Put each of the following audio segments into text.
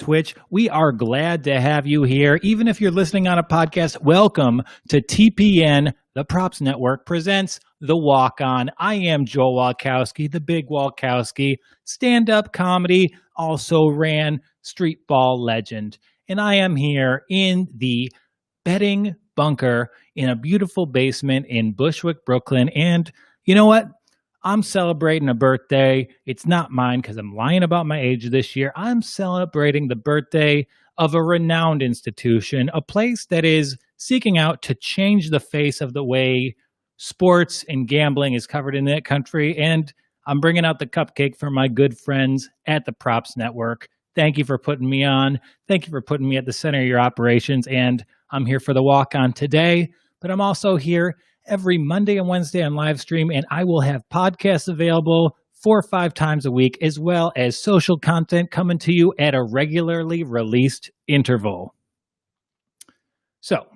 Twitch. We are glad to have you here. Even if you're listening on a podcast, welcome to TPN. The Props Network presents The Walk On. I am Joel Walkowski, the big Walkowski, stand-up comedy, also ran street ball legend. And I am here in the betting bunker in a beautiful basement in Bushwick, Brooklyn. And you know what? I'm celebrating a birthday. It's not mine because I'm lying about my age this year. I'm celebrating the birthday of a renowned institution, a place that is seeking out to change the face of the way sports and gambling is covered in that country. And I'm bringing out the cupcake for my good friends at the Props Network. Thank you for putting me on. Thank you for putting me at the center of your operations. And I'm here for the walk on today, but I'm also here every Monday and Wednesday on live stream, and I will have podcasts available 4 or 5 times a week, as well as social content coming to you at a regularly released interval. So,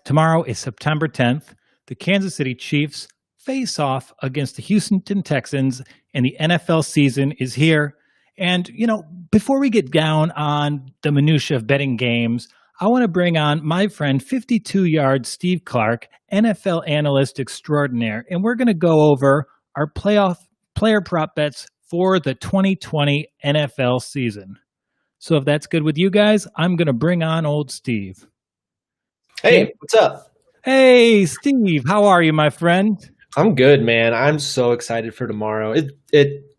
tomorrow is September 10th. The Kansas City Chiefs face off against the Houston Texans, and the NFL season is here. And, before we get down on the minutia of betting games, I want to bring on my friend, 52-yard Steve Clark, NFL analyst extraordinaire, and we're going to go over our player prop bets for the 2020 NFL season. So if that's good with you guys, I'm going to bring on old Steve. Hey, what's up? Hey, Steve, how are you, my friend? I'm good, man. I'm so excited for tomorrow. It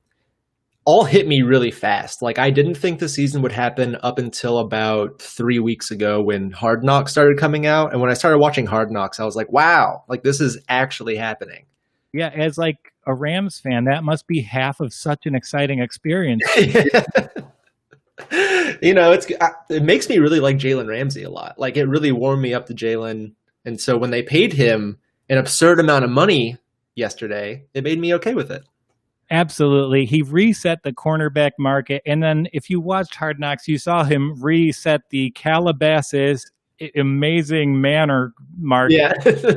all hit me really fast. Like, I didn't think the season would happen up until about 3 weeks ago when Hard Knocks started coming out. And when I started watching Hard Knocks, I was like, wow, like this is actually happening. Yeah, as like a Rams fan, that must be half of such an exciting experience. It makes me really like Jalen Ramsey a lot. Like, it really warmed me up to Jalen. And so when they paid him an absurd amount of money yesterday, it made me okay with it. Absolutely. He reset the cornerback market. And then if you watched Hard Knocks, you saw him reset the Calabasas amazing manor market. Yeah.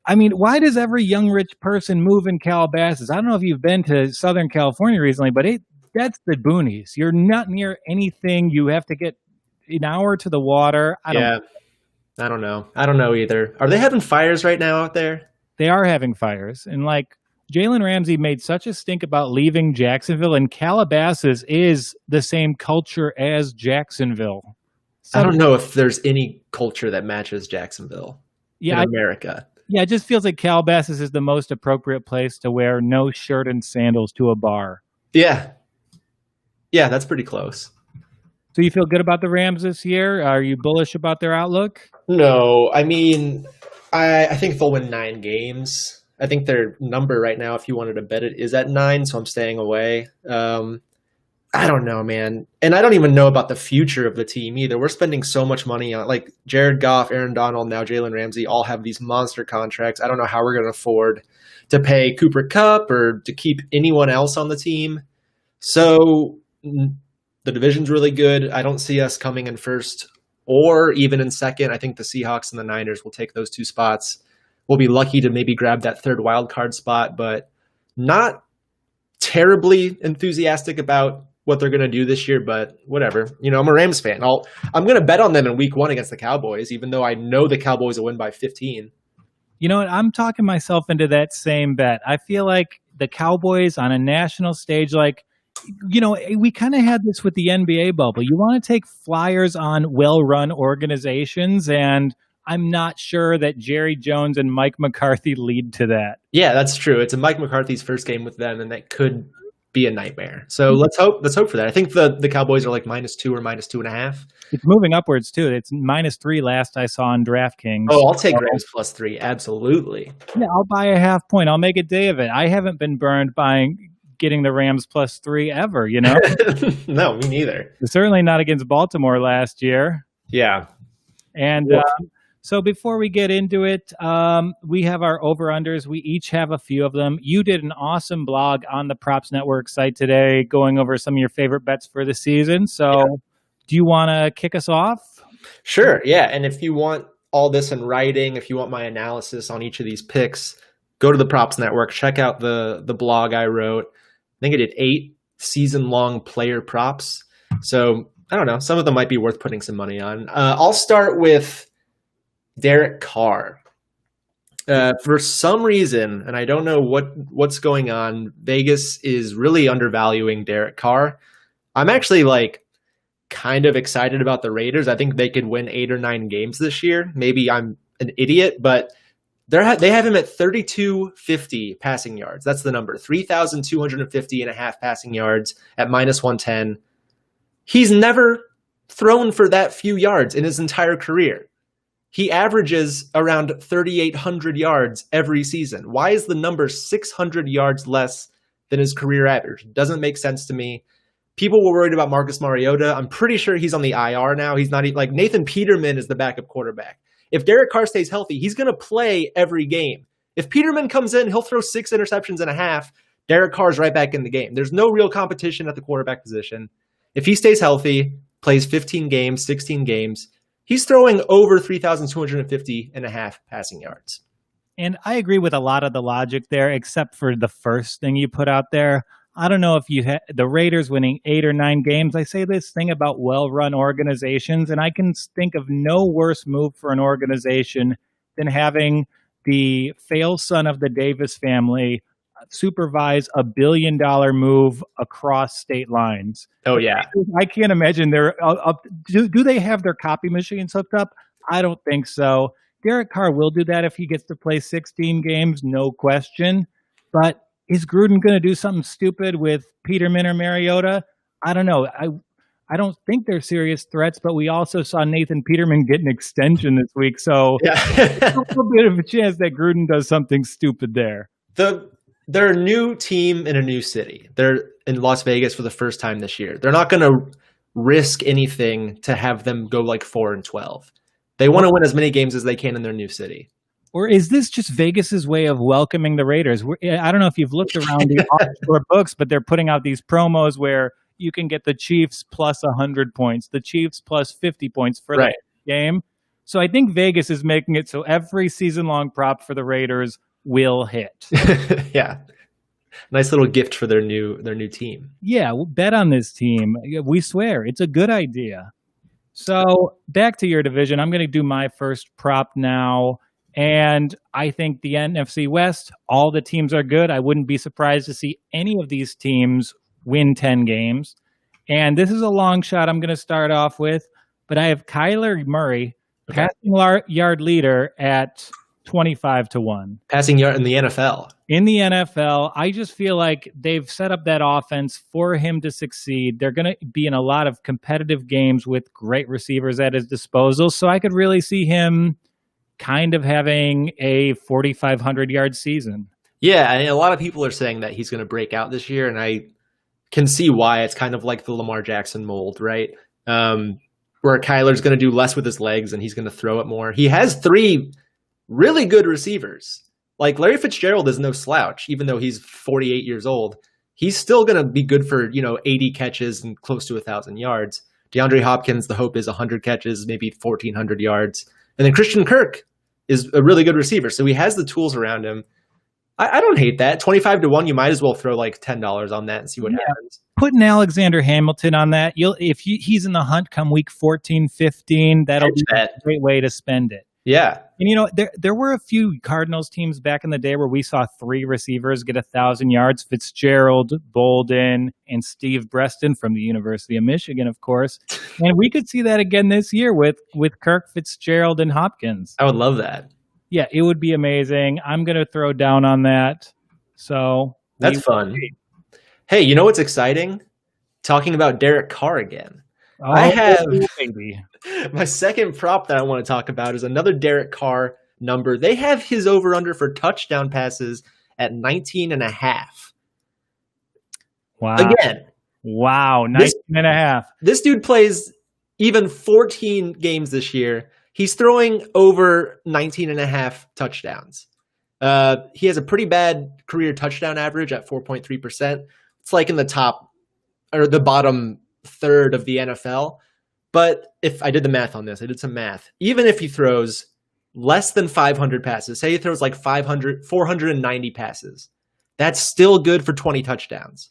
I mean, why does every young rich person move in Calabasas? I don't know if you've been to Southern California recently, but that's the boonies. You're not near anything. You have to get an hour to the water. I don't know. I don't know either. Are they having fires right now out there? They are having fires. And Jalen Ramsey made such a stink about leaving Jacksonville, and Calabasas is the same culture as Jacksonville. I don't know if there's any culture that matches Jacksonville in America. It just feels like Calabasas is the most appropriate place to wear no shirt and sandals to a bar. Yeah. Yeah, that's pretty close. So you feel good about the Rams this year? Are you bullish about their outlook? No. I mean, I think they'll win 9 games. I think their number right now, if you wanted to bet it, is at 9, so I'm staying away. I don't know, man. And I don't even know about the future of the team either. We're spending so much money on, like, Jared Goff, Aaron Donald, now Jalen Ramsey, all have these monster contracts. I don't know how we're going to afford to pay Cooper Kupp or to keep anyone else on the team. So the division's really good. I don't see us coming in first or even in second. I think the Seahawks and the Niners will take those 2 spots. We'll be lucky to maybe grab that 3rd wild card spot, but not terribly enthusiastic about what they're going to do this year, but whatever. I'm a Rams fan. I'm going to bet on them in week 1 against the Cowboys, even though I know the Cowboys will win by 15. You know what? I'm talking myself into that same bet. I feel like the Cowboys on a national stage, we kind of had this with the NBA bubble. You want to take flyers on well-run organizations, and I'm not sure that Jerry Jones and Mike McCarthy lead to that. Yeah, that's true. It's Mike McCarthy's first game with them, and that could be a nightmare. So let's hope for that. I think the Cowboys are like -2 or -2.5. It's moving upwards too. It's -3 last I saw on DraftKings. Oh, I'll take Rams +3. Absolutely. Yeah, I'll buy a half point. I'll make a day of it. I haven't been burned getting the Rams +3 ever, No, me neither. Certainly not against Baltimore last year. Yeah. And so before we get into it, we have our over-unders. We each have a few of them. You did an awesome blog on the Props Network site today going over some of your favorite bets for the season. So do you want to kick us off? Sure, yeah. And if you want all this in writing, if you want my analysis on each of these picks, go to the Props Network. Check out the blog I wrote. I think I did 8 season-long player props. So I don't know. Some of them might be worth putting some money on. I'll start with Derek Carr. For some reason, and I don't know what's going on, Vegas is really undervaluing Derek Carr. I'm actually kind of excited about the Raiders. I think they could win 8 or 9 games this year. Maybe I'm an idiot, but they have him at 3,250 passing yards. That's the number, 3,250 and a half passing yards at -110. He's never thrown for that few yards in his entire career. He averages around 3,800 yards every season. Why is the number 600 yards less than his career average? Doesn't make sense to me. People were worried about Marcus Mariota. I'm pretty sure he's on the IR now. He's not Nathan Peterman is the backup quarterback. If Derek Carr stays healthy, he's going to play every game. If Peterman comes in, he'll throw 6 interceptions and a half. Derek Carr's right back in the game. There's no real competition at the quarterback position. If he stays healthy, plays 15 games, 16 games, he's throwing over 3,250 and a half passing yards. And I agree with a lot of the logic there, except for the first thing you put out there. I don't know if the Raiders winning 8 or 9 games. I say this thing about well-run organizations, and I can think of no worse move for an organization than having the fail son of the Davis family supervise a $1 billion move across state lines. Oh, yeah. I can't imagine they're up. Do they have their copy machines hooked up? I don't think so. Derek Carr will do that if he gets to play 16 games, no question. But is Gruden going to do something stupid with Peterman or Mariota? I don't know. I don't think they're serious threats, but we also saw Nathan Peterman get an extension this week. So there's a little bit of a chance that Gruden does something stupid there. They're a new team in a new city. They're in Las Vegas for the first time this year. They're not going to risk anything to have them go 4-12. They want to win as many games as they can in their new city. Or is this just Vegas's way of welcoming the Raiders? I don't know if you've looked around the offshore books, but they're putting out these promos where you can get the Chiefs plus 100 points, the Chiefs plus 50 points for the game. So I think Vegas is making it so every season-long prop for the Raiders will hit. Yeah. Nice little gift for their new team. Yeah, we'll bet on this team. We swear, it's a good idea. So back to your division. I'm going to do my first prop now. And I think the NFC West, all the teams are good. I wouldn't be surprised to see any of these teams win 10 games. And this is a long shot I'm going to start off with. But I have Kyler Murray, passing yard leader at 25-1. Passing yard in the NFL. In the NFL, I just feel like they've set up that offense for him to succeed. They're going to be in a lot of competitive games with great receivers at his disposal. So I could really see him kind of having a 4,500-yard season. Yeah, and a lot of people are saying that he's going to break out this year, and I can see why. It's kind of like the Lamar Jackson mold, right? Where Kyler's going to do less with his legs, and he's going to throw it more. He has 3 really good receivers. Larry Fitzgerald is no slouch, even though he's 48 years old. He's still going to be good for 80 catches and close to 1,000 yards. DeAndre Hopkins, the hope is 100 catches, maybe 1,400 yards. And then Christian Kirk is a really good receiver. So he has the tools around him. I don't hate that. 25-1, you might as well throw $10 on that and see what happens. Putting Alexander Hamilton on that, if he's in the hunt come week 14, 15, that'll be a great way to spend it. Yeah. And there were a few Cardinals teams back in the day where we saw 3 receivers get 1,000 yards: Fitzgerald, Bolden, and Steve Breston from the University of Michigan, of course. And we could see that again this year with Kirk, Fitzgerald, and Hopkins. I would love that. Yeah, it would be amazing. I'm going to throw down on that. So that's fun. Hey, you know what's exciting? Talking about Derek Carr again. Oh, I have baby. My second prop that I want to talk about is another Derek Carr number. They have his over-under for touchdown passes at 19.5. Wow. Again. Wow, 19.5. This dude plays even 14 games this year. He's throwing over 19.5 touchdowns. He has a pretty bad career touchdown average at 4.3%. It's in the top or the bottom third of the NFL. But if I did the math on this, I did some math. Even if he throws less than 500 passes, say he throws 490 passes, that's still good for 20 touchdowns.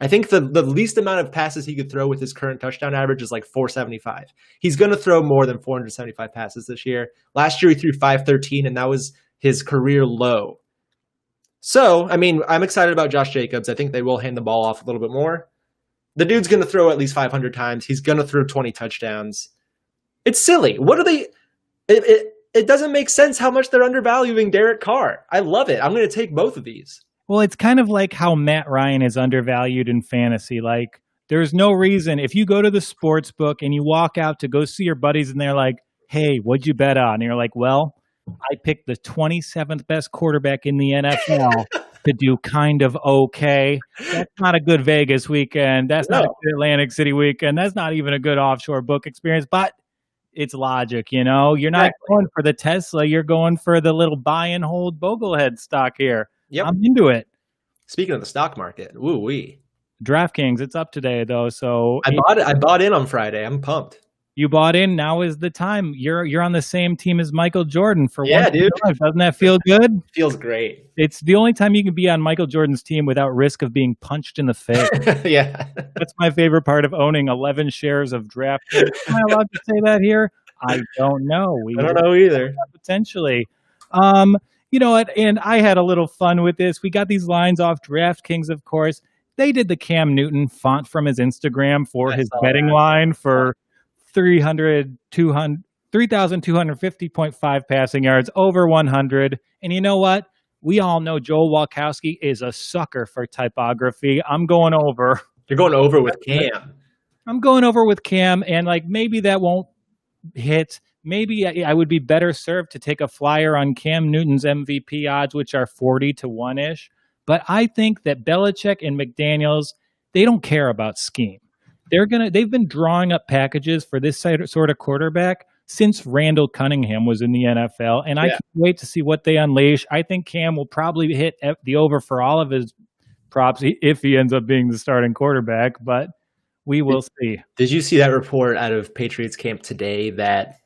I think the least amount of passes he could throw with his current touchdown average is like 475. He's going to throw more than 475 passes this year. Last year he threw 513, and that was his career low. So, I mean, I'm excited about Josh Jacobs. I think they will hand the ball off a little bit more. The dude's going to throw at least 500 times. He's going to throw 20 touchdowns. It's silly. What are they? It doesn't make sense how much they're undervaluing Derek Carr. I love it. I'm going to take both of these. Well, it's kind of like how Matt Ryan is undervalued in fantasy. Like, there's no reason. If you go to the sports book and you walk out to go see your buddies and they're like, hey, what'd you bet on? And you're like, well, I picked the 27th best quarterback in the NFL to do kind of okay. That's not a good Vegas weekend. That's not a good Atlantic City weekend. That's not even a good offshore book experience. But it's logic, you know? You're not going for the Tesla. You're going for the little buy and hold Boglehead stock here. Yep. I'm into it. Speaking of the stock market, woo-wee. DraftKings, it's up today, though. So I bought in on Friday. I'm pumped. You bought in. Now is the time. You're on the same team as Michael Jordan for one. Dude. Doesn't that feel good? Feels great. It's the only time you can be on Michael Jordan's team without risk of being punched in the face. Yeah. That's my favorite part of owning 11 shares of DraftKings. Am I allowed to say that here? I don't know. I don't know either. Potentially. You know what? And I had a little fun with this. We got these lines off DraftKings, of course. They did the Cam Newton font from his Instagram for his betting line for 3,250.5 passing yards, over 100. And you know what? We all know Joel Walkowski is a sucker for typography. I'm going over. You're going over with Cam. I'm going over with Cam, and like maybe that won't hit. Maybe I would be better served to take a flyer on Cam Newton's MVP odds, which are 40 to 1-ish. But I think that Belichick and McDaniels, they don't care about scheme. They've been drawing up packages for this sort of quarterback since Randall Cunningham was in the NFL, and I can't wait to see what they unleash. I think Cam will probably hit the over for all of his props if he ends up being the starting quarterback, but we will see. Did you see that report out of Patriots camp today that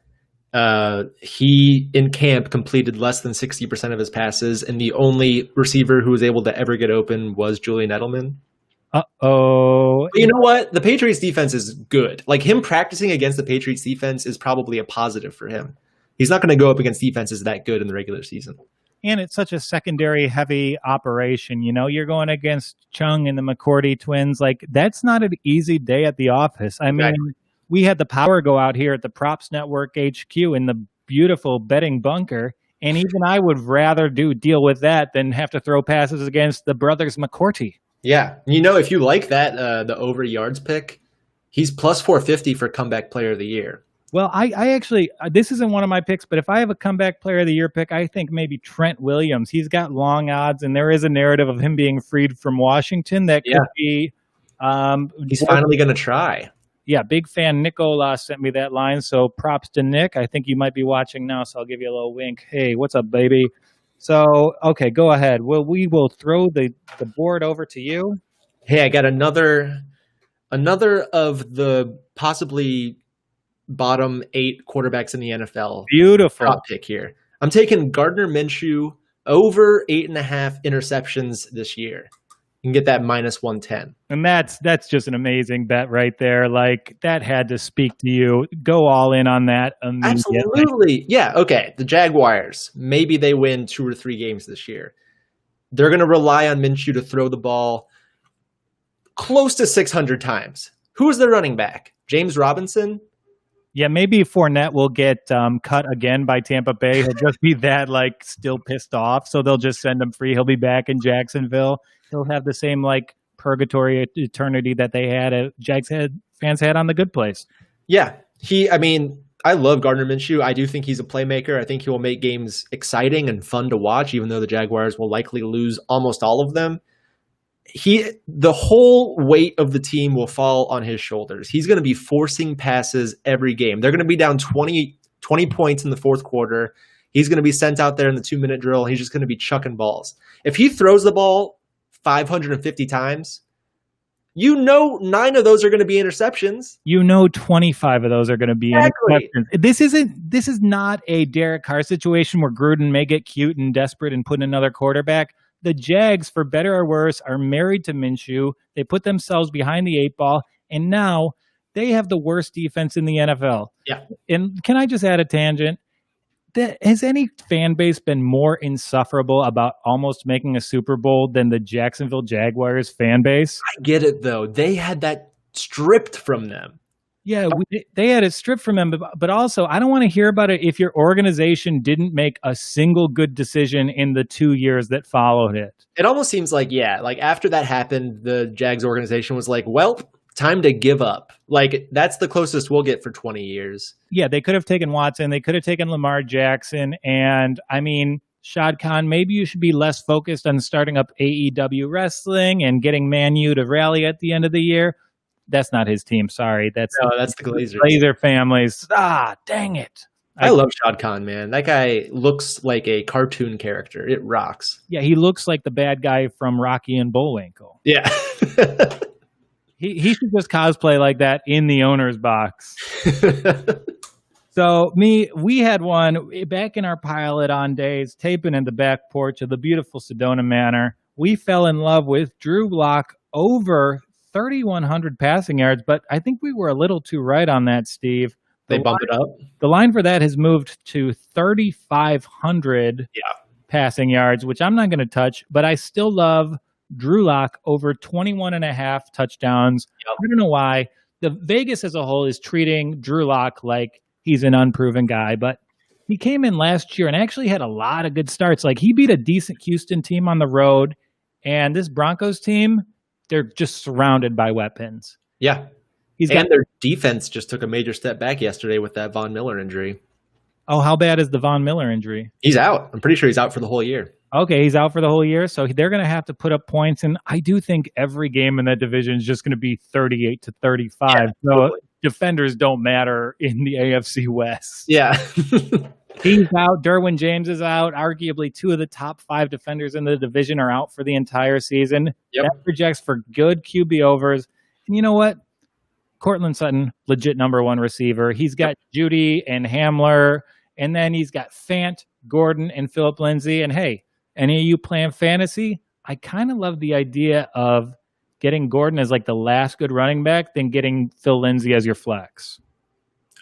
he in camp completed less than 60% of his passes, and the only receiver who was able to ever get open was Julian Edelman? Uh-oh. But you know what? The Patriots defense is good. Like, him practicing against the Patriots defense is probably a positive for him. He's not going to go up against defenses that good in the regular season. And it's such a secondary heavy operation. You know, you're going against Chung and the McCourty twins. Like, that's not an easy day at the office. I mean, we had the power go out here at the Props Network HQ in the beautiful betting bunker. And even I would rather deal with that than have to throw passes against the brothers McCourty. Yeah. You know, if you like that, the over yards pick, he's plus 450 for comeback player of the year. Well, I actually, this isn't one of my picks, but if I have a comeback player of the year pick, I think maybe Trent Williams. He's got long odds, and there is a narrative of him being freed from Washington that could be. He's finally going to try. Yeah, big fan. Nicola sent me that line, so props to Nick. I think you might be watching now, so I'll give you a little wink. Hey, what's up, baby? So, okay, go ahead. We will throw the board over to you. Hey, I got another of the possibly bottom 8 quarterbacks in the NFL. Beautiful. Top pick here. I'm taking Gardner Minshew over 8.5 interceptions this year. You can get that minus 110. And that's just an amazing bet right there. Like, that had to speak to you. Go all in on that immediately. Absolutely. Yeah, okay. The Jaguars, maybe they win 2 or 3 games this year. They're going to rely on Minshew to throw the ball close to 600 times. Who is their running back? James Robinson? Yeah, maybe Fournette will get cut again by Tampa Bay. He'll just be that, like, still pissed off. So they'll just send him free. He'll be back in Jacksonville. He'll have the same, like, purgatory eternity that they had fans had on The Good Place. Yeah. I love Gardner Minshew. I do think he's a playmaker. I think he will make games exciting and fun to watch, even though the Jaguars will likely lose almost all of them. The whole weight of the team will fall on his shoulders. He's going to be forcing passes every game. They're going to be down 20 points in the fourth quarter. He's going to be sent out there in the 2-minute drill. He's just going to be chucking balls. If he throws the ball 550 times, 9 of those are going to be interceptions. 25 of those are going to be interceptions. This is not a Derek Carr situation where Gruden may get cute and desperate and put in another quarterback. the Jags, for better or worse, are married to Minshew. They put themselves behind the 8 ball, and now they have the worst defense in the NFL. Yeah. And can I just add a tangent? Has any fan base been more insufferable about almost making a Super Bowl than the Jacksonville Jaguars fan base? I get it, though. They had that stripped from them. Yeah, they had it stripped from them, but also I don't want to hear about it if your organization didn't make a single good decision in the 2 years that followed it. It almost seems like, like after that happened, the Jags organization was like, well, time to give up. Like, that's the closest we'll get for 20 years. Yeah, they could have taken Watson. They could have taken Lamar Jackson. And, I mean, Shad Khan, maybe you should be less focused on starting up AEW wrestling and getting Man U to rally at the end of the year. That's not his team. Sorry. That's the Glazers. Glazer families. Dang it. I love Shad Khan, man. That guy looks like a cartoon character. It rocks. Yeah, he looks like the bad guy from Rocky and Bullwinkle. Yeah. He should just cosplay like that in the owner's box. So we had one back in our pilot on days, taping in the back porch of the beautiful Sedona Manor. We fell in love with Drew Lock over 3,100 passing yards, but I think we were a little too right on that, Steve. They bumped it up. The line for that has moved to 3,500 passing yards, which I'm not going to touch, but I still love Drew Lock over 21.5 touchdowns. Yep. I don't know why. The Vegas as a whole is treating Drew Lock like he's an unproven guy, but he came in last year and actually had a lot of good starts. Like, he beat a decent Houston team on the road, and this Broncos team, they're just surrounded by weapons. Yeah. Their defense just took a major step back yesterday with that Von Miller injury. Oh, how bad is the Von Miller injury? He's out. I'm pretty sure he's out for the whole year. Okay, he's out for the whole year, so they're going to have to put up points, and I do think every game in that division is just going to be 38-35. Yeah, so totally. Defenders don't matter in the AFC West. Yeah. He's out. Derwin James is out. Arguably, 2 of the top 5 defenders in the division are out for the entire season. Yep. That projects for good QB overs. And you know what? Cortland Sutton, legit number 1 receiver. He's got Judy and Hamler, and then he's got Fant, Gordon, and Phillip Lindsay. And hey, any of you playing fantasy? I kind of love the idea of getting Gordon as like the last good running back, then getting Phil Lindsay as your flex.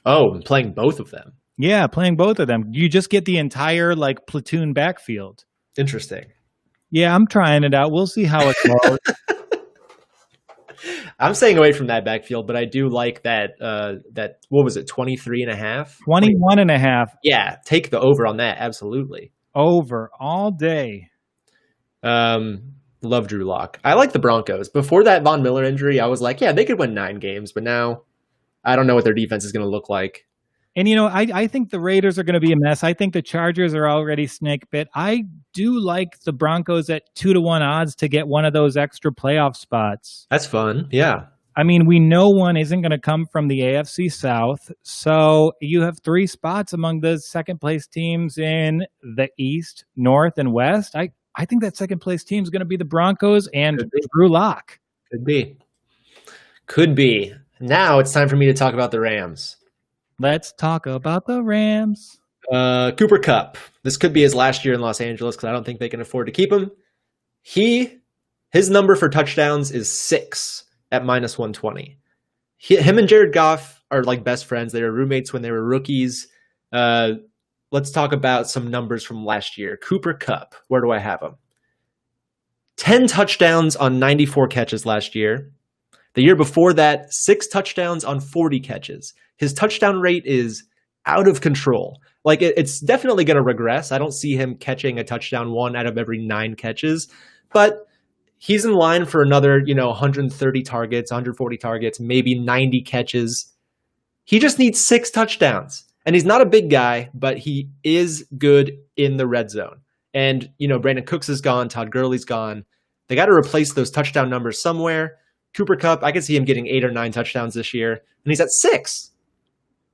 Oh, and playing both of them. Yeah, playing both of them. You just get the entire like platoon backfield. Interesting. Yeah, I'm trying it out. We'll see how it goes. I'm staying away from that backfield, but I do like that, what was it, 23.5? 21.5. Yeah, take the over on that, absolutely. Over all day. Love Drew Lock. I like the Broncos. Before that Von Miller injury, I was like, yeah, they could win 9 games, but now I don't know what their defense is going to look like. And, you know, I think the Raiders are going to be a mess. I think the Chargers are already snake bit. I do like the Broncos at 2-1 odds to get one of those extra playoff spots. That's fun. Yeah. I mean, we know one isn't going to come from the AFC South. So you have 3 spots among the second place teams in the East, North, and West. I think that second place team is going to be the Broncos and Drew Lock. Could be. Now it's time for me to talk about the Rams. Let's talk about the Rams. Cooper Kupp. This could be his last year in Los Angeles because I don't think they can afford to keep him. His number for touchdowns is 6 at -120. Him and Jared Goff are like best friends. They were roommates when they were rookies. Let's talk about some numbers from last year. Cooper Kupp. Where do I have him? 10 touchdowns on 94 catches last year. The year before that, 6 touchdowns on 40 catches. His touchdown rate is out of control. Like, it's definitely going to regress. I don't see him catching a touchdown 1 out of every 9 catches, but he's in line for another, 130 targets, 140 targets, maybe 90 catches. He just needs 6 touchdowns. And he's not a big guy, but he is good in the red zone. And, Brandon Cooks is gone. Todd Gurley's gone. They got to replace those touchdown numbers somewhere. Cooper Kupp, I could see him getting 8 or 9 touchdowns this year, and he's at 6.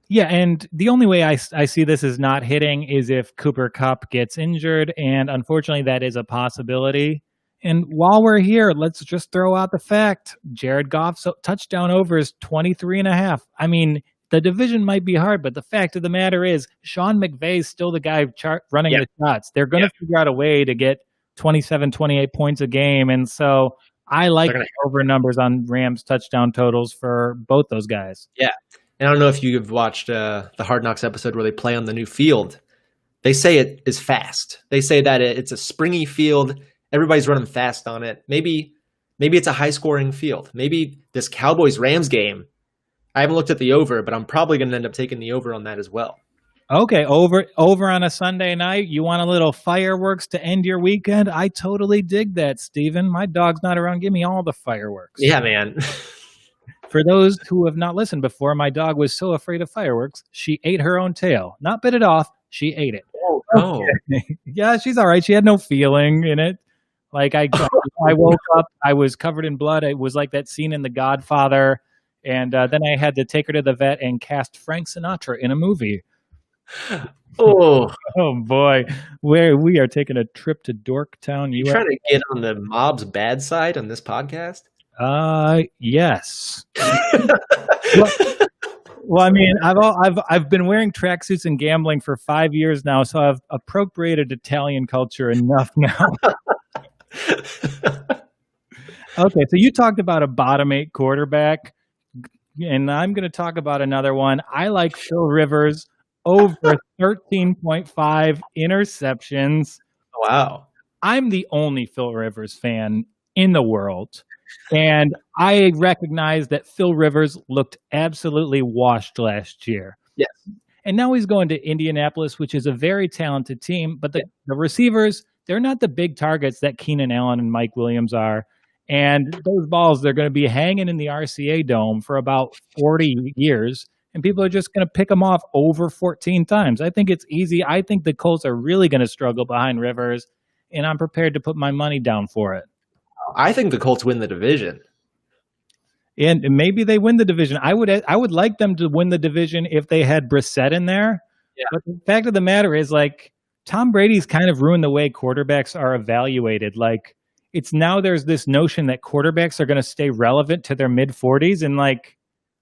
Yeah, and the only way I see this is not hitting is if Cooper Kupp gets injured, and unfortunately that is a possibility. And while we're here, let's just throw out the fact, Jared Goff's touchdown over is 23.5. I mean, the division might be hard, but the fact of the matter is Sean McVay's still the guy running the shots. They're going to figure out a way to get 27, 28 points a game. And so I like over numbers on Rams touchdown totals for both those guys. Yeah. And I don't know if you've watched the Hard Knocks episode where they play on the new field. They say it is fast. They say that it's a springy field. Everybody's running fast on it. Maybe it's a high-scoring field. Maybe this Cowboys-Rams game, I haven't looked at the over, but I'm probably going to end up taking the over on that as well. Okay, over on a Sunday night. You want a little fireworks to end your weekend? I totally dig that, Steven. My dog's not around. Give me all the fireworks. Yeah, man. For those who have not listened before, my dog was so afraid of fireworks, she ate her own tail. Not bit it off, she ate it. Oh. Okay. Yeah, she's all right. She had no feeling in it. Like I woke up, I was covered in blood. It was like that scene in The Godfather. And then I had to take her to the vet and cast Frank Sinatra in a movie. Oh boy. We are taking a trip to Dorktown, You trying to get on the mob's bad side on this podcast? Yes. Well, I mean, I've been wearing tracksuits and gambling for 5 years now, so I've appropriated Italian culture enough now. Okay, so you talked about a bottom 8 quarterback, and I'm going to talk about another one. I like Phil Rivers over 13.5 interceptions. Wow. I'm the only Phil Rivers fan in the world. And I recognize that Phil Rivers looked absolutely washed last year. Yes. And now he's going to Indianapolis, which is a very talented team. But the receivers, they're not the big targets that Keenan Allen and Mike Williams are. And those balls, they're going to be hanging in the RCA Dome for about 40 years. And people are just going to pick them off over 14 times. I think it's easy. I think the Colts are really going to struggle behind Rivers. And I'm prepared to put my money down for it. I think the Colts win the division. And maybe they win the division. I would like them to win the division if they had Brissett in there. Yeah. But the fact of the matter is, like, Tom Brady's kind of ruined the way quarterbacks are evaluated. Like, it's now there's this notion that quarterbacks are going to stay relevant to their mid-40s. And, like,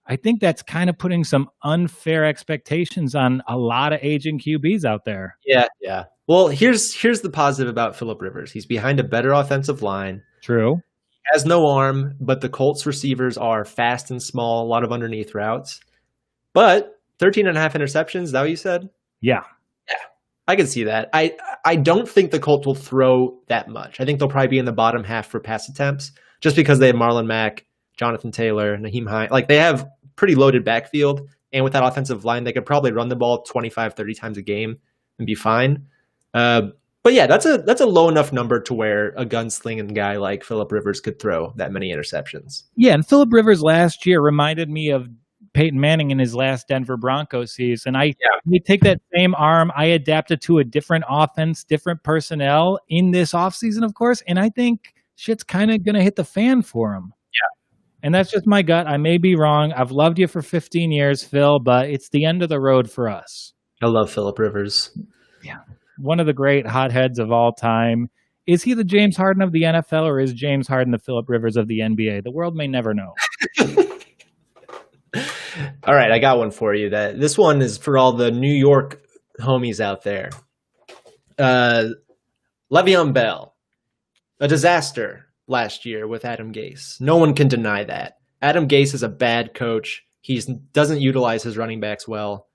I think that's kind of putting some unfair expectations on a lot of aging QBs out there. Yeah. Well, here's the positive about Phillip Rivers. He's behind a better offensive line. True. He has no arm, but the Colts receivers are fast and small, a lot of underneath routes. But 13.5 interceptions, is that what you said? Yeah. I can see that. I don't think the Colts will throw that much. I think they'll probably be in the bottom half for pass attempts just because they have Marlon Mack, Jonathan Taylor, Naheem Hines. Like, they have pretty loaded backfield, and with that offensive line, they could probably run the ball 25, 30 times a game and be fine. But yeah, that's a low enough number to where a gunslinging guy like Phillip Rivers could throw that many interceptions. Yeah, and Phillip Rivers last year reminded me of Peyton Manning in his last Denver Broncos season. I take that same arm, I adapted to a different offense, different personnel in this offseason, of course, and I think shit's kind of going to hit the fan for him. Yeah. And that's just my gut. I may be wrong. I've loved you for 15 years, Phil, but it's the end of the road for us. I love Phillip Rivers. Yeah. One of the great hotheads of all time. Is he the James Harden of the NFL, or is James Harden the Phillip Rivers of the NBA? The world may never know. All right, I got one for you. This one is for all the New York homies out there. Le'Veon Bell, a disaster last year with Adam Gase. No one can deny that. Adam Gase is a bad coach. He doesn't utilize his running backs well.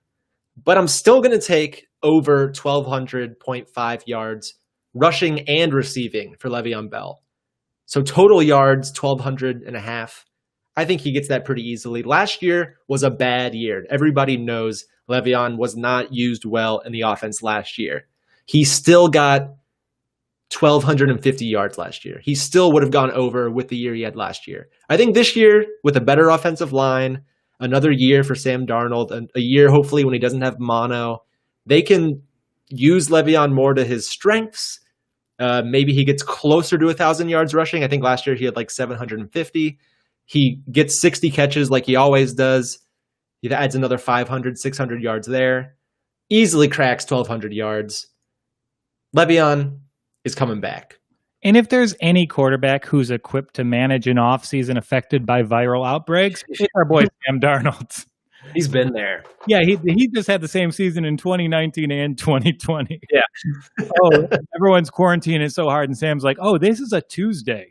But I'm still going to take over 1,200.5 yards rushing and receiving for Le'Veon Bell. So total yards, 1,200.5. I think he gets that pretty easily. Last year was a bad year. Everybody knows Le'Veon was not used well in the offense last year. He still got 1,250 yards last year. He still would have gone over with the year he had last year. I think this year, with a better offensive line, another year for Sam Darnold, a year hopefully when he doesn't have mono, they can use Le'Veon more to his strengths. Maybe he gets closer to 1,000 yards rushing. I think last year he had like 750. He gets 60 catches like he always does. He adds another 500, 600 yards there. Easily cracks 1,200 yards. Le'Veon is coming back. And if there's any quarterback who's equipped to manage an offseason affected by viral outbreaks, it's our boy Sam Darnold. He's been there. Yeah, he just had the same season in 2019 and 2020. Yeah. Oh, everyone's quarantine is so hard, and Sam's like, "Oh, this is a Tuesday.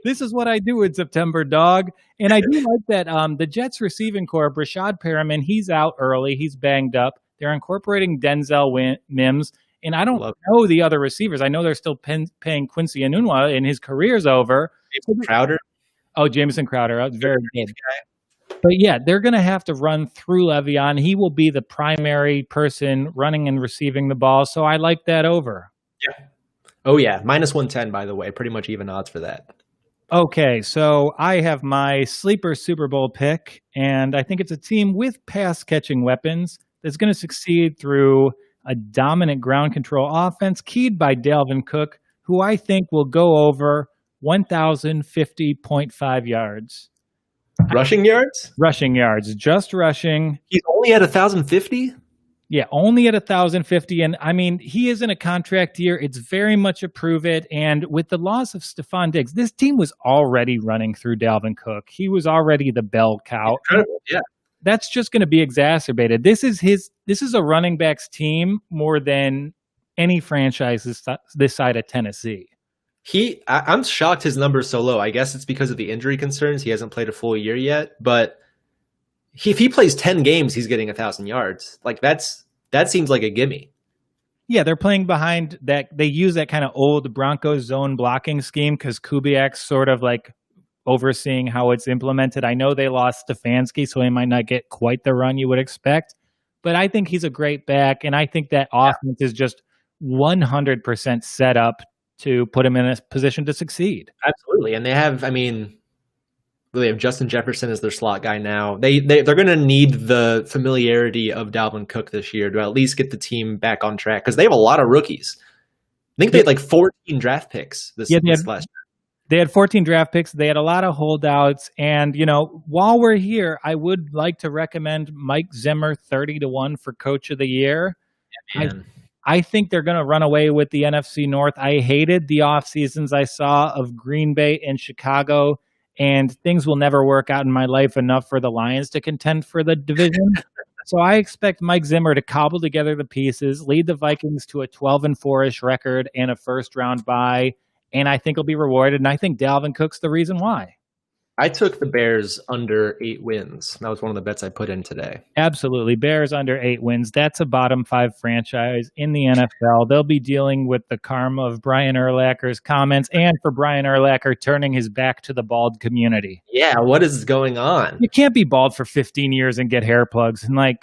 This is what I do in September, dog." And I do like that the Jets receiving corps, Rashad Perriman, he's out early. He's banged up. They're incorporating Denzel Mims. And I don't know the other receivers. I know they're still paying Quincy Enunwa, and his career's over. Crowder. Oh, Jamison Crowder. That was very good. But yeah, they're going to have to run through Le'Veon. He will be the primary person running and receiving the ball. So I like that over. Yeah. Oh, yeah. -110, by the way. Pretty much even odds for that. Okay, so I have my sleeper Super Bowl pick, and I think it's a team with pass-catching weapons that's going to succeed through a dominant ground control offense keyed by Dalvin Cook, who I think will go over 1,050.5 yards. Rushing yards? Rushing yards, just rushing. He's only at 1,050? Yeah, only at 1,050. And I mean, he is in a contract year. It's very much a prove it. And with the loss of Stephon Diggs, this team was already running through Dalvin Cook. He was already the bell cow. Incredible, yeah. That's just going to be exacerbated. This is a running backs team more than any franchise this side of Tennessee. I'm shocked his number's so low. I guess it's because of the injury concerns. He hasn't played a full year yet, but if he plays 10 games, he's getting 1,000 yards. Like that seems like a gimme. Yeah, they're playing behind that. They use that kind of old Broncos zone blocking scheme because Kubiak's sort of like overseeing how it's implemented. I know they lost Stefanski, so he might not get quite the run you would expect, but I think he's a great back, and I think that offense is just 100% set up to put him in a position to succeed. Absolutely. And they have Justin Jefferson as their slot guy now. They're going to need the familiarity of Dalvin Cook this year to at least get the team back on track because they have a lot of rookies. I think they had like 14 draft picks this last year. They had 14 draft picks. They had a lot of holdouts. And, while we're here, I would like to recommend Mike Zimmer 30-1 for Coach of the Year. Yeah, I think they're going to run away with the NFC North. I hated the off seasons I saw of Green Bay and Chicago, and things will never work out in my life enough for the Lions to contend for the division. So I expect Mike Zimmer to cobble together the pieces, lead the Vikings to a 12-4-ish record and a first-round bye, and I think he'll be rewarded, and I think Dalvin Cook's the reason why. I took the Bears under 8 wins. That was one of the bets I put in today. Absolutely. Bears under 8 wins. That's a bottom 5 franchise in the NFL. They'll be dealing with the karma of Brian Urlacher's comments and for Brian Urlacher turning his back to the bald community. Yeah, what is going on? You can't be bald for 15 years and get hair plugs. And you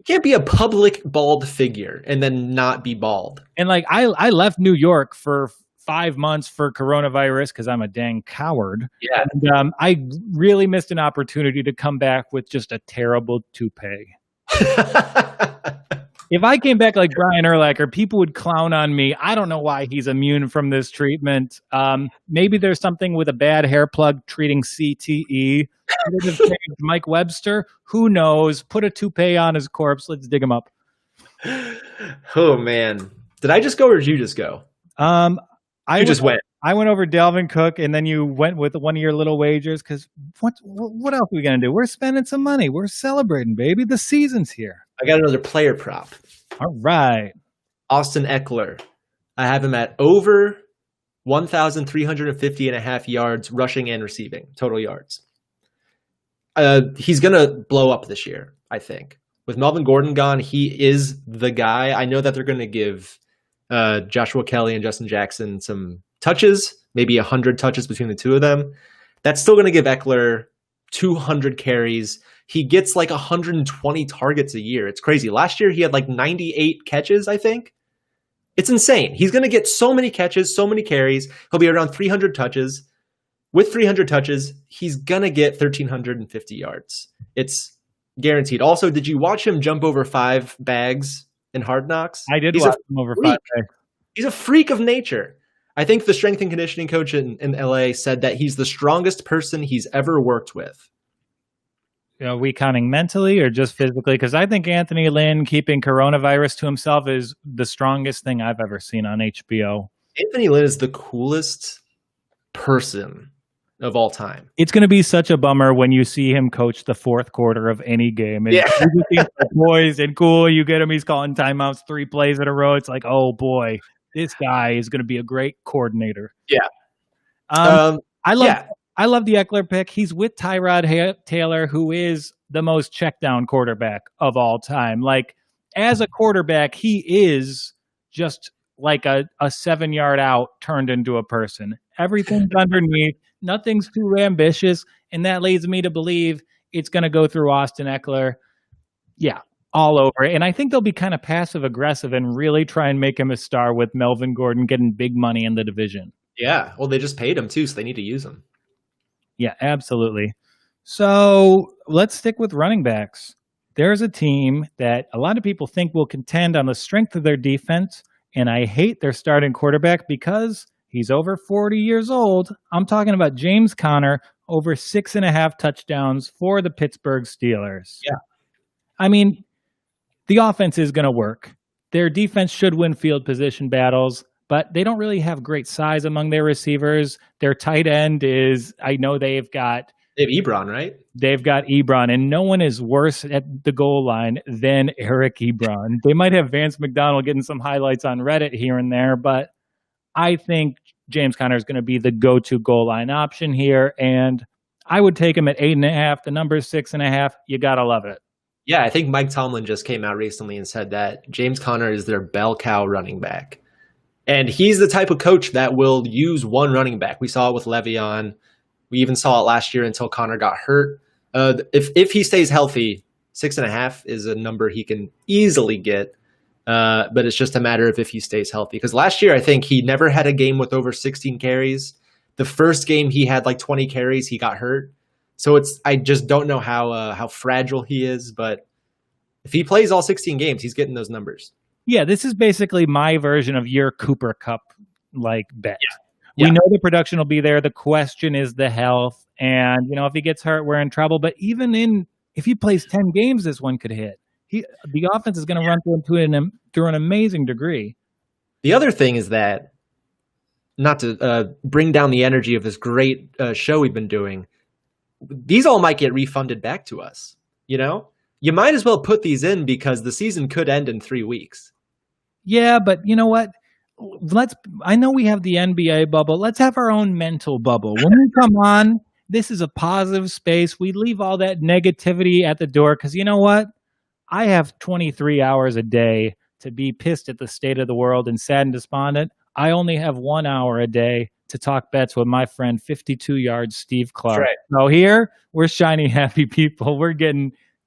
can't be a public bald figure and then not be bald. And I left New York for 5 months for coronavirus because I'm a dang coward. Yeah. And I really missed an opportunity to come back with just a terrible toupee. If I came back like Brian Urlacher, people would clown on me. I don't know why he's immune from this treatment. Maybe there's something with a bad hair plug treating CTE. Mike Webster, who knows? Put a toupee on his corpse. Let's dig him up. Oh, man. Did I just go or did you just go? I went over Dalvin Cook, and then you went with one of your little wagers because what else are we going to do? We're spending some money. We're celebrating, baby. The season's here. I got another player prop. All right. Austin Eckler. I have him at over 1,350.5 yards rushing and receiving, total yards. He's going to blow up this year, I think. With Melvin Gordon gone, he is the guy. I know that they're going to give Joshua Kelly and Justin Jackson some touches, maybe 100 touches between the two of them. That's still going to give Eckler 200 carries. He gets like 120 targets a year. It's crazy. Last year, he had like 98 catches, I think. It's insane. He's going to get so many catches, so many carries. He'll be around 300 touches. With 300 touches, he's going to get 1,350 yards. It's guaranteed. Also, did you watch him jump over 5 bags in Hard Knocks? I did watch him over 5 bags. He's a freak of nature. I think the strength and conditioning coach in LA said that he's the strongest person he's ever worked with. Are we counting mentally or just physically? Because I think Anthony Lynn keeping coronavirus to himself is the strongest thing I've ever seen on HBO. Anthony Lynn is the coolest person of all time. It's going to be such a bummer when you see him coach the fourth quarter of any game. And he's poised and cool. You get him, he's calling timeouts 3 plays in a row. It's like, oh boy, this guy is going to be a great coordinator. Yeah. I love the Eckler pick. He's with Tyrod Taylor, who is the most check down quarterback of all time. Like, as a quarterback, he is just like a 7-yard out turned into a person. Everything's underneath. Nothing's too ambitious, and that leads me to believe it's going to go through Austin Eckler. Yeah, all over. And I think they'll be kind of passive-aggressive and really try and make him a star with Melvin Gordon getting big money in the division. Yeah, well, they just paid him too, so they need to use him. Yeah, absolutely. So let's stick with running backs. There's a team that a lot of people think will contend on the strength of their defense, and I hate their starting quarterback because he's over 40 years old. I'm talking about James Conner, over 6.5 touchdowns for the Pittsburgh Steelers. Yeah. I mean, the offense is going to work. Their defense should win field position battles, but they don't really have great size among their receivers. Their tight end is, I know they have Ebron, right? They've got Ebron, and no one is worse at the goal line than Eric Ebron. They might have Vance McDonald getting some highlights on Reddit here and there, but I think James Conner is going to be the go-to goal line option here, and I would take him at 8.5. The number is 6.5. You got to love it. Yeah, I think Mike Tomlin just came out recently and said that James Conner is their bell cow running back. And he's the type of coach that will use one running back. We saw it with Le'Veon. We even saw it last year until Conner got hurt. If he stays healthy, 6.5 is a number he can easily get. But it's just a matter of if he stays healthy. Because last year, I think he never had a game with over 16 carries. The first game he had like 20 carries, he got hurt. So I just don't know how fragile he is. But if he plays all 16 games, he's getting those numbers. Yeah, this is basically my version of your Cooper Cup like bet. Yeah. We know the production will be there. The question is the health. And, if he gets hurt, we're in trouble. But even if he plays 10 games, this one could hit. The offense is going to run through an amazing degree. The other thing is that, not to bring down the energy of this great show we've been doing, these all might get refunded back to us. You might as well put these in because the season could end in 3 weeks. Yeah, but you know what? I know we have the NBA bubble. Let's have our own mental bubble. When we come on, this is a positive space. We leave all that negativity at the door because you know what? I have 23 hours a day to be pissed at the state of the world and sad and despondent. I only have 1 hour a day to talk bets with my friend 52-yard Steve Clark. Right. So here, we're shiny, happy people. We're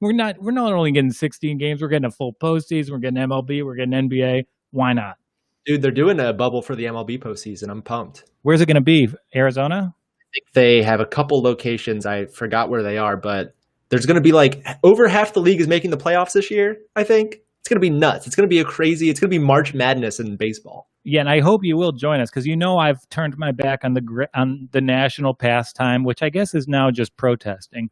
not only getting 16 games, we're getting a full postseason, we're getting MLB, we're getting NBA. Why not? Dude, they're doing a bubble for the MLB postseason. I'm pumped. Where's it going to be? Arizona? I think they have a couple locations. I forgot where they are, but there's going to be like over half the league is making the playoffs this year, I think. It's going to be nuts. It's going to be it's going to be March Madness in baseball. Yeah, and I hope you will join us because I've turned my back on the national pastime, which I guess is now just protesting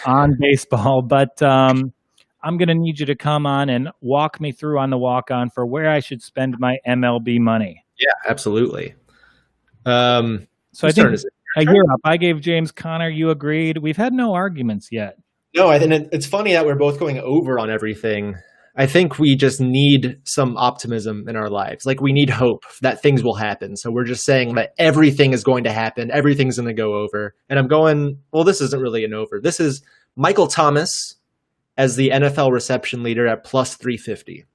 on baseball. But I'm going to need you to come on and walk me through on the walk-on for where I should spend my MLB money. Yeah, absolutely. So I think a year up. I gave James Conner. You agreed. We've had no arguments yet. No, I think it's funny that we're both going over on everything. I think we just need some optimism in our lives. Like we need hope that things will happen. So we're just saying that everything is going to happen. Everything's going to go over. And I'm going, well, this isn't really an over. This is Michael Thomas as the NFL reception leader at plus 350.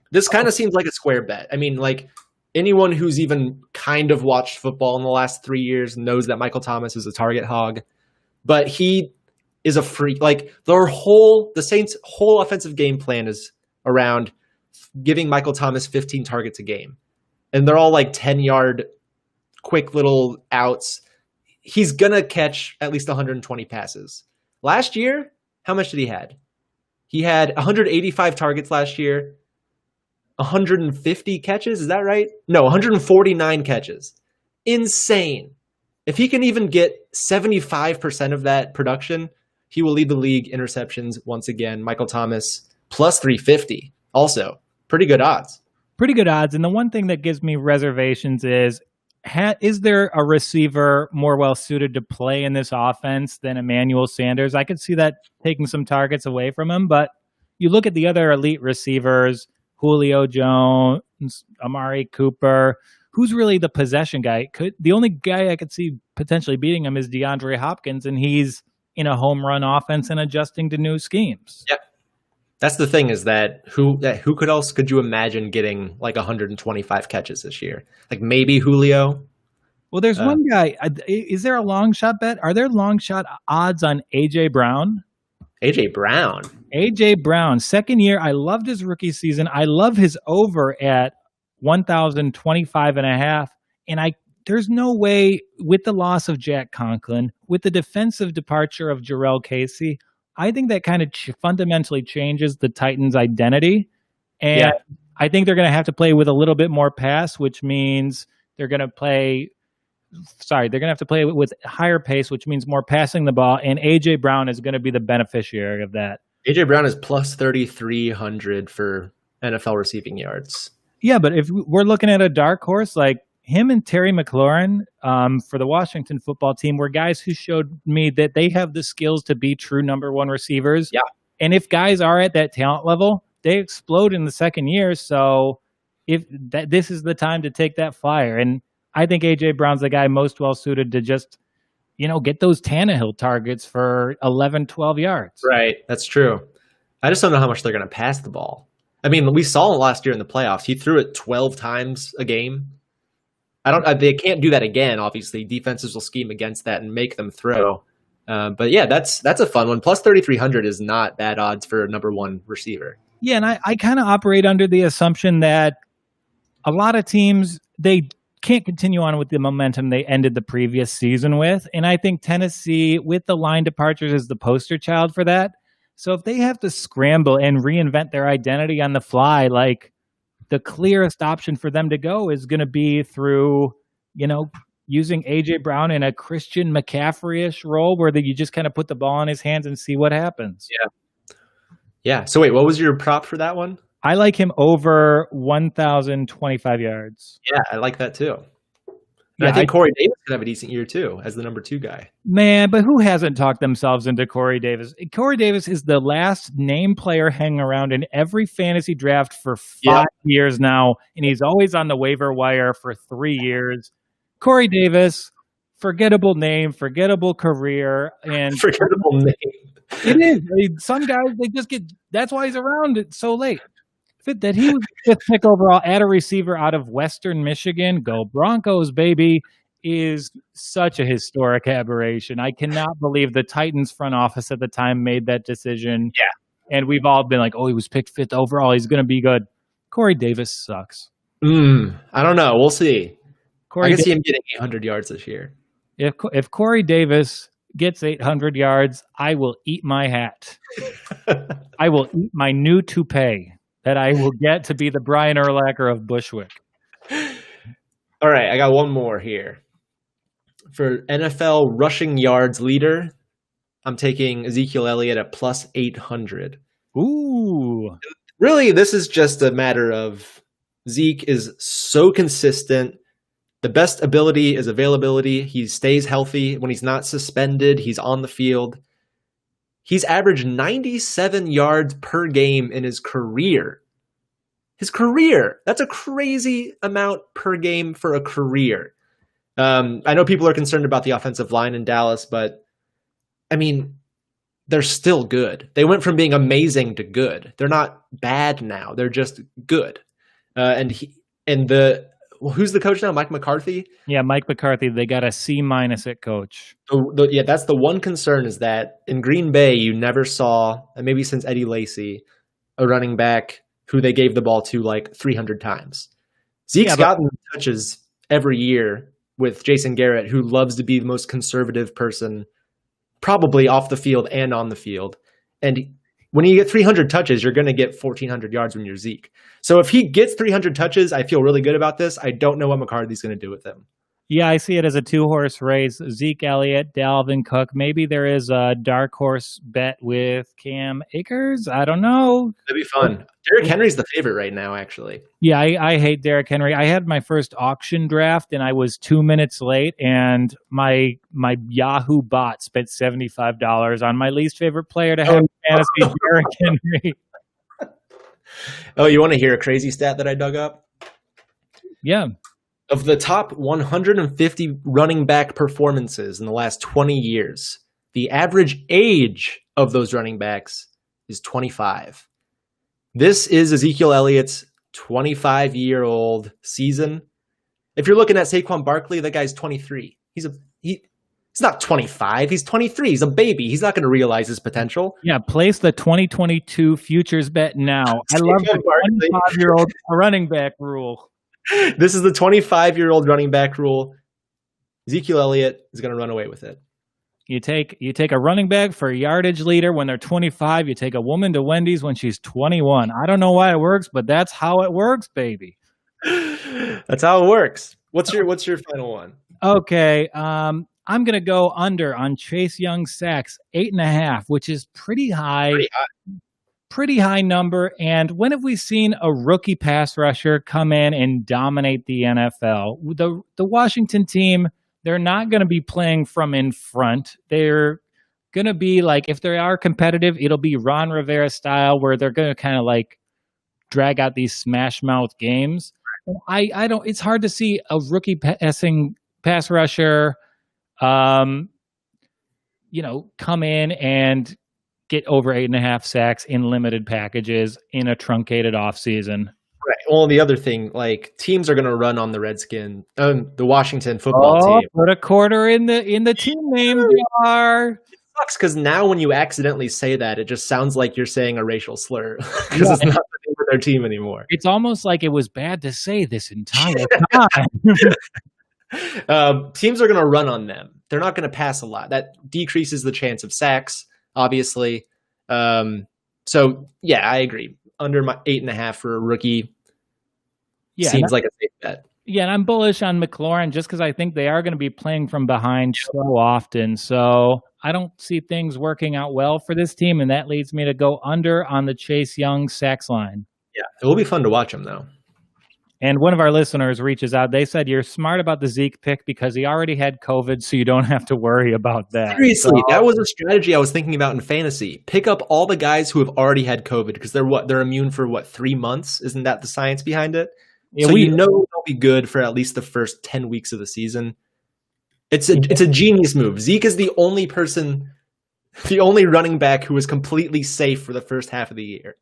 This kind of seems like a square bet. I mean, like anyone who's even kind of watched football in the last 3 years knows that Michael Thomas is a target hog, but he is a freak. Like the Saints' whole offensive game plan is around giving Michael Thomas 15 targets a game. And they're all like 10-yard quick little outs. He's going to catch at least 120 passes. Last year, how much did he had? He had 185 targets last year, 150 catches. Is that right? No, 149 catches. Insane. If he can even get 75% of that production, he will lead the league interceptions once again. Michael Thomas, plus 350. Also, pretty good odds. Pretty good odds. And the one thing that gives me reservations is is there a receiver more well suited to play in this offense than Emmanuel Sanders? I could see that taking some targets away from him, but you look at the other elite receivers, Julio Jones, Amari Cooper. Who's really the possession guy? The only guy I could see potentially beating him is DeAndre Hopkins, and he's in a home run offense and adjusting to new schemes. Yep. That's the thing, is that who else could you imagine getting like 125 catches this year? Like maybe Julio. Well, there's one guy. Is there a long shot bet? Are there long shot odds on AJ Brown? AJ Brown, second year. I loved his rookie season. I love his over at 1,025.5. And there's no way, with the loss of Jack Conklin, with the defensive departure of Jarrell Casey, I think that kind of fundamentally changes the Titans' identity. And I think they're going to have to play with a little bit more pass, which means they're going to have to play with higher pace, which means more passing the ball. And A.J. Brown is going to be the beneficiary of that. A.J. Brown is plus 3,300 for NFL receiving yards. Yeah, but if we're looking at a dark horse, like him and Terry McLaurin for the Washington football team were guys who showed me that they have the skills to be true number one receivers. Yeah. And if guys are at that talent level, they explode in the second year. So this is the time to take that flyer. And I think A.J. Brown's the guy most well suited to just, get those Tannehill targets for 11, 12 yards. Right. That's true. I just don't know how much they're going to pass the ball. I mean, we saw it last year in the playoffs. He threw it 12 times a game. They can't do that again. Obviously, defenses will scheme against that and make them throw. But yeah, that's a fun one. Plus 3,300 is not bad odds for a number one receiver. Yeah, and I kind of operate under the assumption that a lot of teams, they can't continue on with the momentum they ended the previous season with. And I think Tennessee, with the line departures, is the poster child for that. So if they have to scramble and reinvent their identity on the fly, like the clearest option for them to go is going to be through, using A.J. Brown in a Christian McCaffrey-ish role where you just kind of put the ball in his hands and see what happens. Yeah. So wait, what was your prop for that one? I like him over 1,025 yards. Yeah, I like that too. Yeah, I think Corey Davis could have a decent year too as the number 2 guy. Man, but who hasn't talked themselves into Corey Davis? Corey Davis is the last name player hanging around in every fantasy draft for 5 years now, and he's always on the waiver wire for 3 years. Corey Davis, forgettable name, forgettable career, and forgettable name. It is. Some guys, they just get. That's why he's around it so late. That he was the 5th pick overall at a receiver out of Western Michigan. Go Broncos, baby, is such a historic aberration. I cannot believe the Titans front office at the time made that decision. Yeah. And we've all been like, oh, he was picked 5th overall. He's going to be good. Corey Davis sucks. I don't know. We'll see. I can see him getting 800 yards this year. If Corey Davis gets 800 yards, I will eat my hat. I will eat my new toupee that I will get to be the Brian Urlacher of Bushwick. All right, I got one more here. For NFL rushing yards leader, I'm taking Ezekiel Elliott at plus 800. Ooh. Really, this is just a matter of Zeke is so consistent. The best ability is availability. He stays healthy. When he's not suspended, he's on the field. He's averaged 97 yards per game in his career. That's a crazy amount per game for a career. I know people are concerned about the offensive line in Dallas, but I mean, they're still good. They went from being amazing to good. They're not bad now. They're just good. Who's the coach now? Mike McCarthy? Yeah, Mike McCarthy. They got a C- at coach. Yeah, that's the one concern, is that in Green Bay, you never saw, and maybe since Eddie Lacy, a running back who they gave the ball to like 300 times. Zeke's gotten touches every year with Jason Garrett, who loves to be the most conservative person, probably off the field and on the field. And when you get 300 touches, you're going to get 1,400 yards when you're Zeke. So if he gets 300 touches, I feel really good about this. I don't know what McCarthy's going to do with him. Yeah, I see it as a two-horse race. Zeke Elliott, Dalvin Cook. Maybe there is a dark horse bet with Cam Akers. I don't know. That'd be fun. Derrick Henry's the favorite right now, actually. Yeah, I hate Derrick Henry. I had my first auction draft, and I was 2 minutes late, and my Yahoo bot spent $75 on my least favorite player to have in fantasy, Derrick Henry. Oh, you want to hear a crazy stat that I dug up? Yeah. Of the top 150 running back performances in the last 20 years, the average age of those running backs is 25. This is Ezekiel Elliott's 25-year-old season. If you're looking at Saquon Barkley, that guy's 23. He's not 25. He's 23. He's a baby. He's not going to realize his potential. Yeah, place the 2022 futures bet now. I love the 25-year-old running back rule. This is the 25-year-old running back rule. Ezekiel Elliott is going to run away with it. You take a running back for a yardage leader when they're 25. You take a woman to Wendy's when she's 21. I don't know why it works, but that's how it works, baby. That's how it works. What's your final one? Okay, I'm going to go under on Chase Young's sacks, 8.5, which is pretty high. Pretty high number. And when have we seen a rookie pass rusher come in and dominate the NFL? The Washington team, they're not going to be playing from in front. They're going to be like, if they are competitive, it'll be Ron Rivera style, where they're going to kind of like drag out these smash mouth games. I don't. It's hard to see a rookie pass rusher, come in and get over 8.5 sacks in limited packages in a truncated offseason. Right. Well, the other thing, like, teams are going to run on the the Washington football team. Put a quarter in the team name jar. It sucks because now when you accidentally say that, it just sounds like you're saying a racial slur because it's not the name of their team anymore. It's almost like it was bad to say this entire time. Teams are going to run on them. They're not going to pass a lot. That decreases the chance of sacks, obviously. So yeah, I agree. Under my 8.5 for a rookie seems like a safe bet. Yeah, and I'm bullish on McLaurin just because I think they are going to be playing from behind so often. So I don't see things working out well for this team, and that leads me to go under on the Chase Young sacks line. Yeah, it will be fun to watch him, though. And one of our listeners reaches out. They said, you're smart about the Zeke pick because he already had COVID, so you don't have to worry about that. Seriously, that was a strategy I was thinking about in fantasy. Pick up all the guys who have already had COVID because they're immune for 3 months? Isn't that the science behind it? Yeah, so they'll be good for at least the first 10 weeks of the season. It's a genius move. Zeke is the only running back who is completely safe for the first half of the year.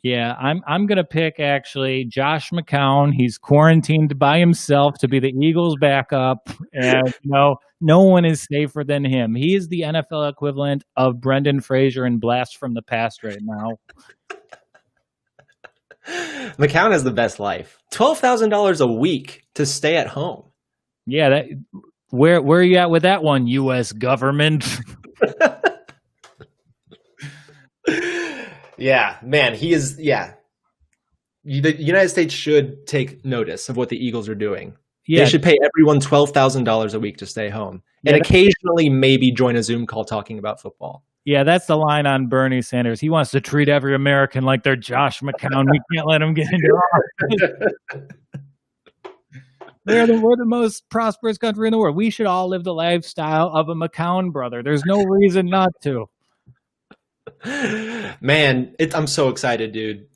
Yeah, I'm gonna pick actually Josh McCown. He's quarantined by himself to be the Eagles' backup, and no one is safer than him. He is the NFL equivalent of Brendan Fraser in Blast from the Past right now. McCown has the best life. $12,000 a week to stay at home. Yeah, where are you at with that one, U.S. government? Yeah, man, he is. Yeah, the United States should take notice of what the Eagles are doing. Yeah. They should pay everyone $12,000 a week to stay home, and occasionally maybe join a Zoom call talking about football. Yeah, that's the line on Bernie Sanders. He wants to treat every American like they're Josh McCown. We can't let him get into office. We're the most prosperous country in the world. We should all live the lifestyle of a McCown brother. There's no reason not to. Man, I'm so excited, dude.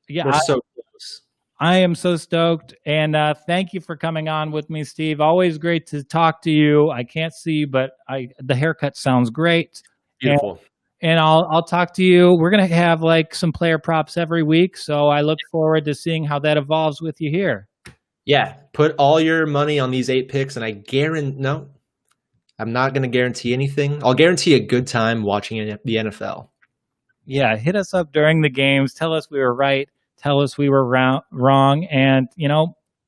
Yeah, we're so close. I am so stoked, and thank you for coming on with me, Steve. Always great to talk to you. I can't see you, but the haircut sounds great. Beautiful. And I'll talk to you. We're gonna have like some player props every week, so I look forward to seeing how that evolves with you here. Yeah, put all your money on these 8 picks, and I'm not going to guarantee anything. I'll guarantee a good time watching the NFL. Yeah, hit us up during the games. Tell us we were right. Tell us we were wrong. And,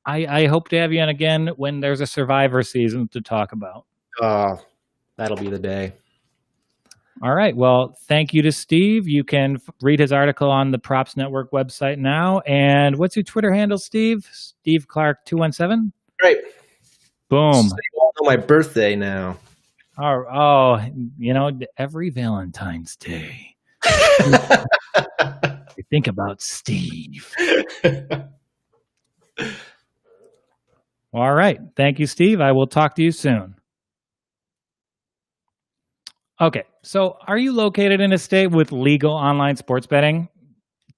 I hope to have you on again when there's a Survivor season to talk about. Oh, that'll be the day. All right. Well, thank you to Steve. You can read his article on the Props Network website now. And what's your Twitter handle, Steve? Steve Clark 217? Great. Boom. So you all know my birthday now. Oh, every Valentine's Day, you think about Steve. All right. Thank you, Steve. I will talk to you soon. Okay. So are you located in a state with legal online sports betting?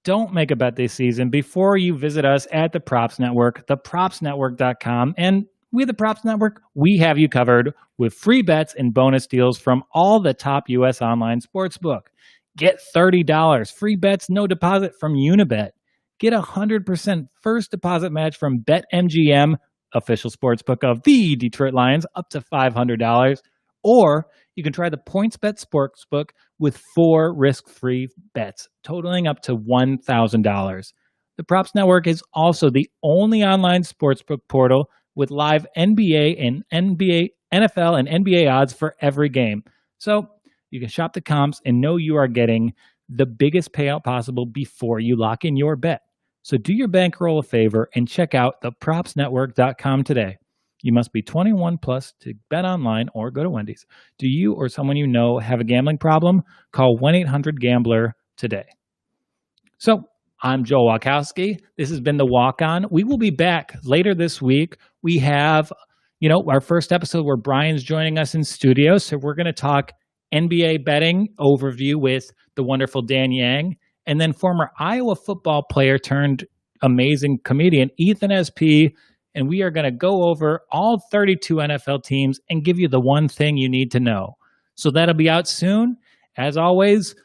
Don't make a bet this season before you visit us at the Props Network, thepropsnetwork.com. And we, the Props Network, we have you covered with free bets and bonus deals from all the top U.S. online sportsbook. Get $30 free bets, no deposit from Unibet. Get 100% first deposit match from BetMGM, official sportsbook of the Detroit Lions, up to $500. Or you can try the PointsBet Sportsbook with 4 risk-free bets, totaling up to $1,000. The Props Network is also the only online sportsbook portal with live NBA and NFL and NBA odds for every game. So you can shop the comps and know you are getting the biggest payout possible before you lock in your bet. So do your bankroll a favor and check out thepropsnetwork.com today. You must be 21 plus to bet online or go to Wendy's. Do you or someone you know have a gambling problem? Call 1-800-GAMBLER today. So I'm Joel Walkowski. This has been The Walk On. We will be back later this week. We have, our first episode where Brian's joining us in studio. So we're going to talk NBA betting overview with the wonderful Dan Yang, and then former Iowa football player turned amazing comedian Ethan SP. And we are going to go over all 32 NFL teams and give you the one thing you need to know. So that'll be out soon. As always,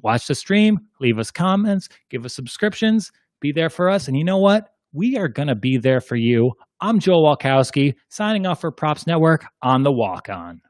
watch the stream, leave us comments, give us subscriptions, be there for us. And you know what? We are going to be there for you. I'm Joel Walkowski, signing off for Props Network on The Walk On.